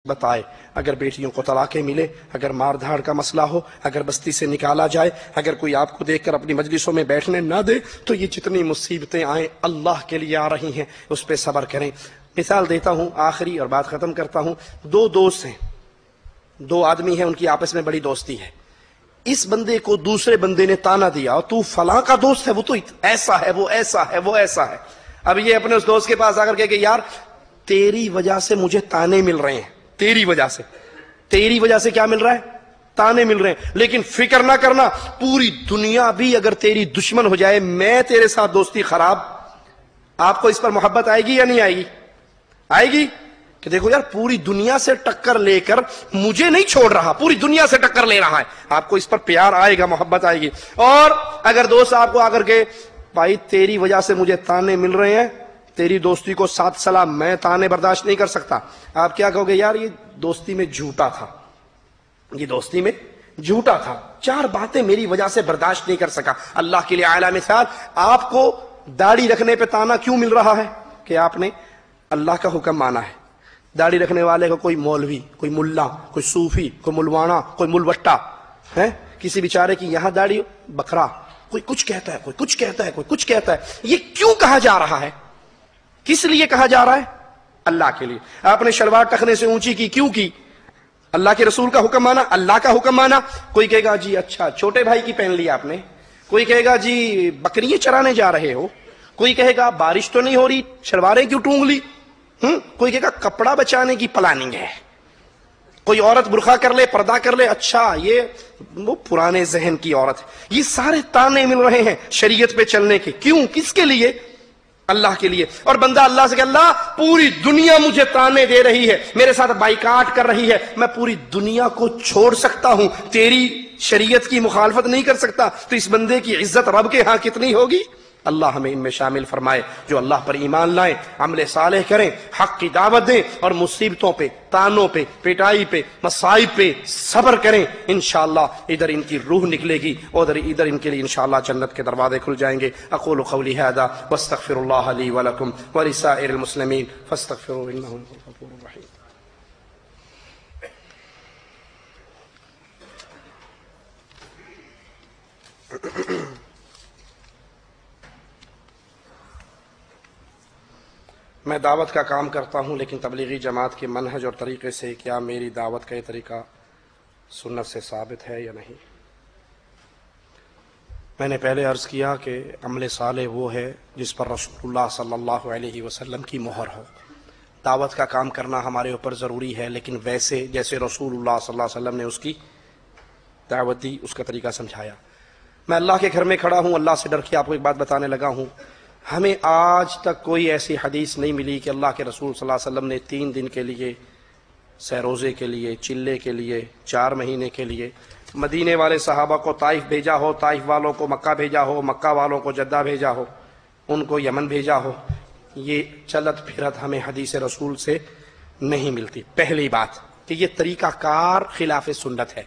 بتائے، اگر بیٹیوں کو طلاقیں ملے، اگر مار دھاڑ کا مسئلہ ہو، اگر بستی سے نکالا جائے، اگر کوئی آپ کو دیکھ کر اپنی مجلسوں میں بیٹھنے نہ دے، تو یہ جتنی مصیبتیں آئیں اللہ کے لیے آ رہی ہیں، اس پہ صبر کریں۔ مثال دیتا ہوں آخری اور بات ختم کرتا ہوں۔ دو دوست ہیں، دو آدمی ہیں، ان کی آپس میں بڑی دوستی ہے۔ اس بندے کو دوسرے بندے نے تانا دیا، تو فلاں کا دوست ہے، وہ تو ایسا ہے، وہ ایسا ہے، وہ ایسا ہے۔ اب یہ اپنے اس دوست کے پاس آ کر کہ یار تیری وجہ سے مجھے تانے مل رہے ہیں، تیری وجہ سے کیا مل رہا ہے؟ تانے مل رہے ہیں، لیکن فکر نہ کرنا، پوری دنیا بھی اگر تیری دشمن ہو جائے، میں تیرے ساتھ دوستی خراب۔ آپ کو اس پر محبت آئے گی یا نہیں آئے گی؟ آئے گی کہ دیکھو یار پوری دنیا سے ٹکر لے کر مجھے نہیں چھوڑ رہا، پوری دنیا سے ٹکر لے رہا ہے، آپ کو اس پر پیار آئے گا، محبت آئے گی۔ اور اگر دوست آپ کو آ کر کے بھائی تیری وجہ سے مجھے تانے مل رہے ہیں، تیری دوستی کو ساتھ سلام، میں تانے برداشت نہیں کر سکتا، آپ کیا کہو گے؟ یار یہ دوستی میں جھوٹا تھا، یہ دوستی میں جھوٹا تھا، چار باتیں میری وجہ سے برداشت نہیں کر سکا۔ اللہ کے لیے اعلیٰ مثال، آپ کو داڑھی رکھنے پہ تانا کیوں مل رہا ہے؟ کہ آپ نے اللہ کا حکم مانا ہے۔ داڑھی رکھنے والے کو کوئی مولوی، کوئی ملا، کوئی صوفی، کوئی ملوانا، کوئی ملوٹا ہے، کسی بیچارے کی یہاں داڑھی بکرا، کوئی کچھ کہتا ہے، کوئی کچھ کہتا ہے، کوئی کچھ کہتا ہے۔ یہ کیوں کہا جا رہا ہے؟ کس لیے کہا جا رہا ہے؟ اللہ کے لیے۔ آپ نے شلوار ٹخنے سے اونچی کی، کیوں کی؟ اللہ کے رسول کا حکم مانا، اللہ کا حکم مانا۔ کوئی کہے گا جی اچھا چھوٹے بھائی کی پہن لی آپ نے، کوئی کہے گا جی بکریاں چرانے جا رہے ہو، کوئی کہے گا بارش تو نہیں ہو رہی شلواریں کیوں ٹونگ لی، کوئی کہے گا کپڑا بچانے کی پلاننگ ہے، کوئی عورت برقع کر لے، پردہ کر لے، اچھا یہ وہ پرانے ذہن کی عورت ہے۔ یہ سارے تانے مل رہے ہیں شریعت پہ چلنے کے، کیوں؟ کس کے لیے؟ اللہ کے لیے۔ اور بندہ اللہ سے کہ اللہ پوری دنیا مجھے تانے دے رہی ہے، میرے ساتھ بائیکاٹ کر رہی ہے، میں پوری دنیا کو چھوڑ سکتا ہوں، تیری شریعت کی مخالفت نہیں کر سکتا، تو اس بندے کی عزت رب کے ہاں کتنی ہوگی؟ اللہ ہمیں ان میں شامل فرمائے جو اللہ پر ایمان لائیں، عمل صالح کریں، حق کی دعوت دیں، اور مصیبتوں پہ، تانوں پہ، پٹائی پہ، مصائب پہ صبر کریں۔ انشاءاللہ ادھر ان کی روح نکلے گی اور ادھر ان کے لیے انشاءاللہ جنت کے دروازے کھل جائیں گے۔ اقول قولی ھذا واستغفر اللہ لی ولکم ولسائر المسلمین فاستغفروہ انہ ھو الغفور الرحیم۔ میں دعوت کا کام کرتا ہوں، لیکن تبلیغی جماعت کے منہج اور طریقے سے کیا میری دعوت کا یہ طریقہ سنت سے ثابت ہے یا نہیں؟ میں نے پہلے عرض کیا کہ عمل صالح وہ ہے جس پر رسول اللہ صلی اللہ علیہ وسلم کی مہر ہو۔ دعوت کا کام کرنا ہمارے اوپر ضروری ہے، لیکن ویسے جیسے رسول اللہ صلی اللہ علیہ وسلم نے اس کی دعوت دی، اس کا طریقہ سمجھایا۔ میں اللہ کے گھر میں کھڑا ہوں، اللہ سے ڈر کے آپ کو ایک بات بتانے لگا ہوں، ہمیں آج تک کوئی ایسی حدیث نہیں ملی کہ اللہ کے رسول صلی اللہ علیہ وسلم نے 3 دن کے لیے، سہ روزے کے لیے، چلے کے لیے، 4 مہینے کے لیے مدینے والے صحابہ کو طائف بھیجا ہو، طائف والوں کو مکہ بھیجا ہو، مکہ والوں کو جدہ بھیجا ہو، ان کو یمن بھیجا ہو۔ یہ چلت پھرت ہمیں حدیث رسول سے نہیں ملتی۔ پہلی بات کہ یہ طریقہ کار خلاف سنت ہے۔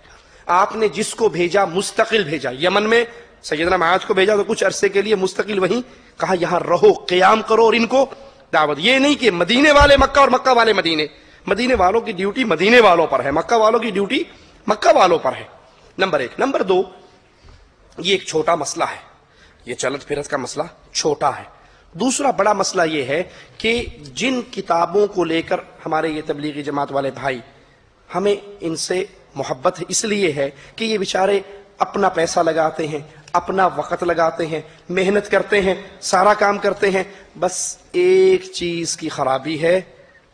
آپ نے جس کو بھیجا مستقل بھیجا، یمن میں سیدنا معاذ کو بھیجا تو کچھ عرصے کے لیے مستقل وہیں کہا یہاں رہو، قیام کرو اور ان کو دعوت۔ یہ نہیں کہ مدینے والے مکہ اور مکہ والے مدینے، مدینے والوں کی ڈیوٹی مدینے والوں پر ہے، مکہ والوں کی ڈیوٹی مکہ والوں پر ہے۔ نمبر 1۔ نمبر 2، یہ ایک چھوٹا مسئلہ ہے، یہ چلت پھرت کا مسئلہ چھوٹا ہے۔ دوسرا بڑا مسئلہ یہ ہے کہ جن کتابوں کو لے کر ہمارے یہ تبلیغی جماعت والے بھائی، ہمیں ان سے محبت اس لیے ہے کہ یہ بیچارے اپنا پیسہ لگاتے ہیں، اپنا وقت لگاتے ہیں، محنت کرتے ہیں، سارا کام کرتے ہیں، بس ایک چیز کی خرابی ہے،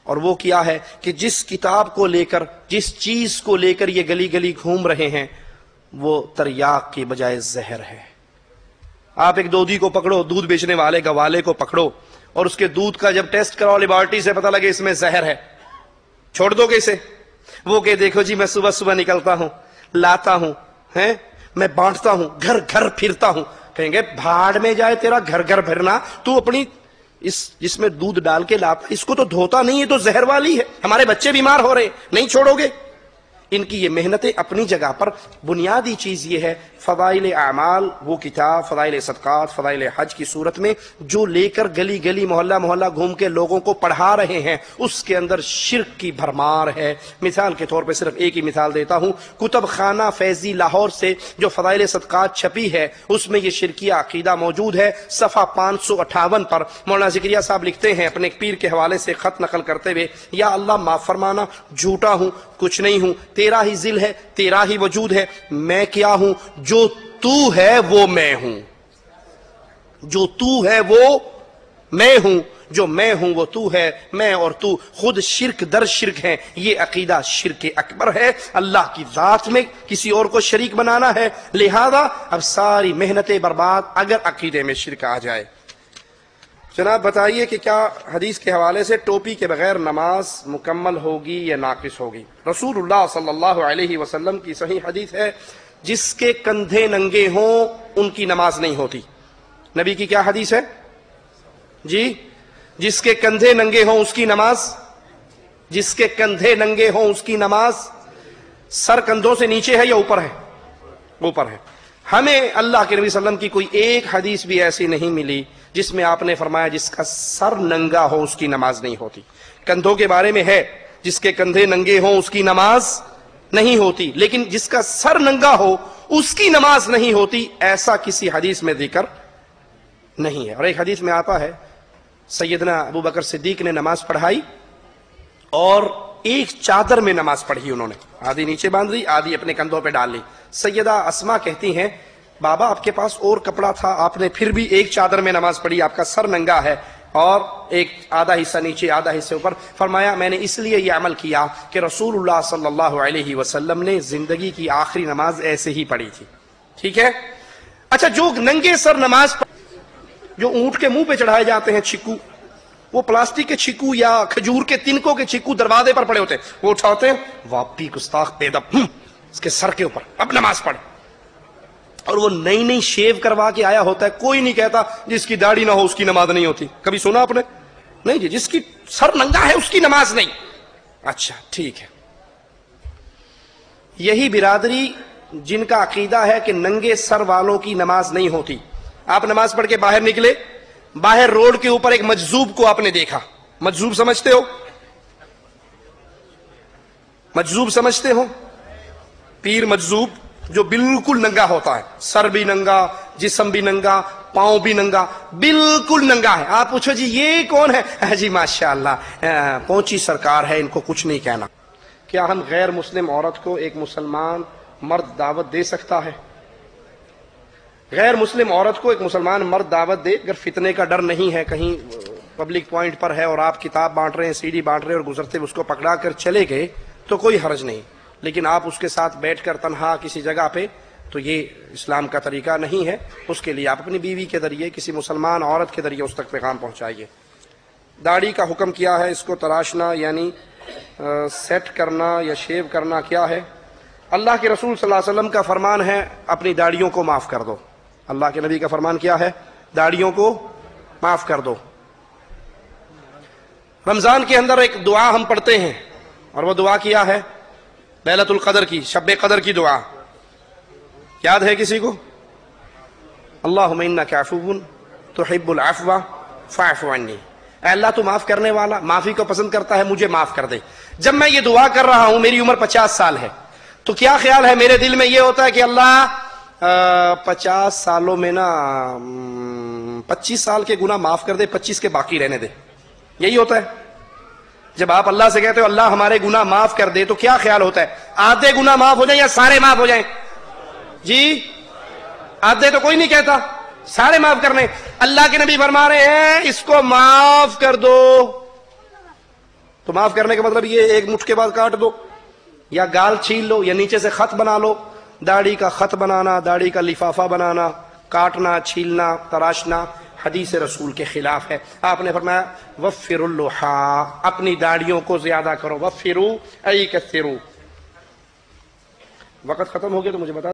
اور وہ کیا ہے کہ جس کتاب کو لے کر، جس چیز کو لے کر یہ گلی گلی گھوم رہے ہیں، وہ تریاق کی بجائے زہر ہے۔ آپ ایک دودھی کو پکڑو، دودھ بیچنے والے گوالے کو پکڑو، اور اس کے دودھ کا جب ٹیسٹ کراؤ لیبارٹری سے، پتہ لگے اس میں زہر ہے، چھوڑ دو گے اسے؟ وہ کہ دیکھو جی میں صبح صبح نکلتا ہوں، لاتا ہوں، میں بانٹتا ہوں، گھر گھر پھرتا ہوں۔ کہیں گے بھاڑ میں جائے تیرا گھر گھر پھرنا، تو اپنی جس میں دودھ ڈال کے لاتا اس کو تو دھوتا نہیں ہے، تو زہر والی ہے، ہمارے بچے بیمار ہو رہے ہیں، نہیں چھوڑو گے؟ ان کی یہ محنتیں اپنی جگہ پر، بنیادی چیز یہ ہے فضائل اعمال وہ کتاب فضائل صدقات فضائل حج کی صورت میں جو لے کر گلی گلی محلہ محلہ گھوم کے لوگوں کو پڑھا رہے ہیں، اس کے اندر شرک کی بھرمار ہے۔ مثال کے طور پہ صرف ایک ہی مثال دیتا ہوں، کتب خانہ فیضی لاہور سے جو فضائل صدقات چھپی ہے اس میں یہ شرکیہ عقیدہ موجود ہے۔ صفحہ 558 پر مولانا ذکریہ صاحب لکھتے ہیں اپنے ایک پیر کے حوالے سے خط نقل کرتے ہوئے، یا اللہ معاف فرمانا، جھوٹا ہوں، کچھ نہیں ہوں، تیرا ہی ذل ہے، تیرا ہی وجود ہے، میں کیا ہوں؟ جو تو ہے وہ میں ہوں، جو تو ہے وہ میں ہوں، جو میں ہوں وہ تو ہے، میں اور تو خود شرک در شرک ہیں۔ یہ عقیدہ شرک اکبر ہے، اللہ کی ذات میں کسی اور کو شریک بنانا ہے، لہذا اب ساری محنتیں برباد اگر عقیدے میں شرک آ جائے۔ جناب بتائیے کہ کیا حدیث کے حوالے سے ٹوپی کے بغیر نماز مکمل ہوگی یا ناقص ہوگی؟ رسول اللہ صلی اللہ علیہ وسلم کی صحیح حدیث ہے، جس کے کندھے ننگے ہوں ان کی نماز نہیں ہوتی۔ نبی کی کیا حدیث ہے جی؟ جس کے کندھے ننگے ہوں اس کی نماز، جس کے کندھے ننگے ہوں اس کی نماز۔ سر کندھوں سے نیچے ہے یا اوپر ہے؟ اوپر ہے۔ ہمیں اللہ کے نبی صلی اللہ علیہ وسلم کی کوئی ایک حدیث بھی ایسی نہیں ملی جس میں آپ نے فرمایا جس کا سر ننگا ہو اس کی نماز نہیں ہوتی۔ کندھوں کے بارے میں ہے، جس کے کندھے ننگے ہوں اس کی نماز نہیں ہوتی، لیکن جس کا سر ننگا ہو اس کی نماز نہیں ہوتی، ایسا کسی حدیث میں ذکر نہیں ہے۔ اور ایک حدیث میں آتا ہے سیدنا ابو بکر صدیق نے نماز پڑھائی اور ایک چادر میں نماز پڑھی، انہوں نے آدھی نیچے باندھ لی، آدھی اپنے کندھوں پہ ڈال لی۔ سیدہ اسما کہتی ہیں بابا آپ کے پاس اور کپڑا تھا، آپ نے پھر بھی ایک چادر میں نماز پڑھی، آپ کا سر ننگا ہے اور ایک آدھا حصہ نیچے آدھا حصہ اوپر۔ فرمایا میں نے اس لیے یہ عمل کیا کہ رسول اللہ صلی اللہ علیہ وسلم نے زندگی کی آخری نماز ایسے ہی پڑھی تھی۔ ٹھیک ہے؟ اچھا، جو ننگے سر نماز جو اونٹ کے منہ پہ چڑھائے جاتے ہیں چھکو، وہ پلاسٹک کے چھکو یا کھجور کے تنکوں کے چھکو دروازے پر پڑے ہوتے ہیں، وہ اٹھاتے ہیں، واپی گستاخ پیدب اس کے سر کے اوپر اب نماز پڑھ، اور وہ نئی نئی شیو کروا کے آیا ہوتا ہے۔ کوئی نہیں کہتا جس کی داڑھی نہ ہو اس کی نماز نہیں ہوتی، کبھی سنا آپ نے؟ نہیں جی، جس کی سر ننگا ہے اس کی نماز نہیں۔ اچھا ٹھیک ہے، یہی برادری جن کا عقیدہ ہے کہ ننگے سر والوں کی نماز نہیں ہوتی، آپ نماز پڑھ کے باہر نکلے، باہر روڈ کے اوپر ایک مجذوب کو آپ نے دیکھا، مجذوب سمجھتے ہو؟ مجذوب سمجھتے ہو؟ پیر مجذوب جو بالکل ننگا ہوتا ہے، سر بھی ننگا، جسم بھی ننگا، پاؤں بھی ننگا، بالکل ننگا ہے۔ آپ پوچھو جی یہ کون ہے؟ جی ماشاءاللہ پہنچی سرکار ہے، ان کو کچھ نہیں کہنا۔ کیا ہم غیر مسلم عورت کو ایک مسلمان مرد دعوت دے سکتا ہے؟ غیر مسلم عورت کو ایک مسلمان مرد دعوت دے، اگر فتنے کا ڈر نہیں ہے، کہیں پبلک پوائنٹ پر ہے اور آپ کتاب بانٹ رہے ہیں، سی ڈی بانٹ رہے ہیں اور گزرتے اس کو پکڑا کر چلے گئے تو کوئی حرج نہیں، لیکن آپ اس کے ساتھ بیٹھ کر تنہا کسی جگہ پہ، تو یہ اسلام کا طریقہ نہیں ہے۔ اس کے لیے آپ اپنی بیوی کے ذریعے، کسی مسلمان عورت کے ذریعے اس تک پیغام پہنچائیے۔ داڑھی کا حکم کیا ہے؟ اس کو تراشنا یعنی سیٹ کرنا یا شیو کرنا کیا ہے؟ اللہ کے رسول صلی اللہ علیہ وسلم کا فرمان ہے اپنی داڑھیوں کو معاف کر دو۔ اللہ کے نبی کا فرمان کیا ہے؟ داڑھیوں کو معاف کر دو۔ رمضان کے اندر ایک دعا ہم پڑھتے ہیں، اور وہ دعا کیا ہے؟ لیلۃ القدر کی، شب قدر کی دعا، یاد ہے کسی کو؟ اللہم انک عفو تحب العفو فاعف عنی، اے اللہ تو معاف کرنے والا، معافی کو پسند کرتا ہے، مجھے معاف کر دے۔ جب میں یہ دعا کر رہا ہوں، میری عمر 50 سال ہے، تو کیا خیال ہے میرے دل میں یہ ہوتا ہے کہ اللہ 50 سالوں میں نا 25 سال کے گناہ معاف کر دے، 25 کے باقی رہنے دے، یہی ہوتا ہے؟ جب آپ اللہ سے کہتے ہو اللہ ہمارے گناہ معاف کر دے، تو کیا خیال ہوتا ہے؟ آدھے گناہ معاف ہو جائیں یا سارے معاف ہو جائیں؟ جی آدھے تو کوئی نہیں کہتا، سارے معاف کرنے۔ اللہ کے نبی فرما رہے ہیں اس کو معاف کر دو، تو معاف کرنے کا مطلب یہ ایک مٹھ کے بعد کاٹ دو، یا گال چھیل لو، یا نیچے سے خط بنا لو۔ داڑھی کا خط بنانا، داڑھی کا لفافہ بنانا، کاٹنا، چھیلنا، تراشنا حدیث رسول کے خلاف ہے۔ آپ نے فرمایا وفروا اللحى، اپنی داڑھیوں کو زیادہ کرو، وفروا ای کثروا۔ وقت ختم ہو گیا تو مجھے بتا